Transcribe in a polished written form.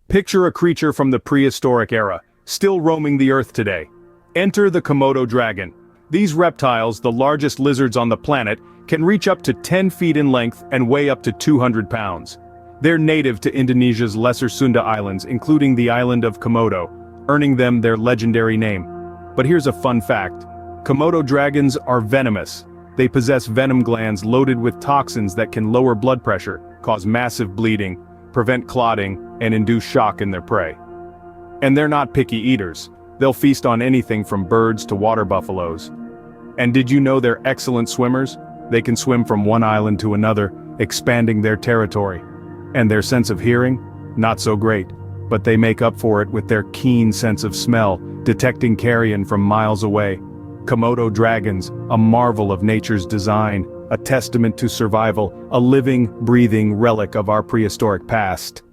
Picture a creature from the prehistoric era, still roaming the earth today. Enter the Komodo dragon. These reptiles, the largest lizards on the planet, can reach up to 10 feet in length and weigh up to 200 pounds. They're native to Indonesia's Lesser Sunda Islands, including the island of Komodo, earning them their legendary name. But here's a fun fact. Komodo dragons are venomous. They possess venom glands loaded with toxins that can lower blood pressure, cause massive bleeding, prevent clotting, and induce shock in their prey. And they're not picky eaters. They'll feast on anything from birds to water buffaloes. And did you know they're excellent swimmers? They can swim from one island to another, expanding their territory. And their sense of hearing? Not so great. But they make up for it with their keen sense of smell, detecting carrion from miles away. Komodo dragons, a marvel of nature's design, a testament to survival, a living, breathing relic of our prehistoric past.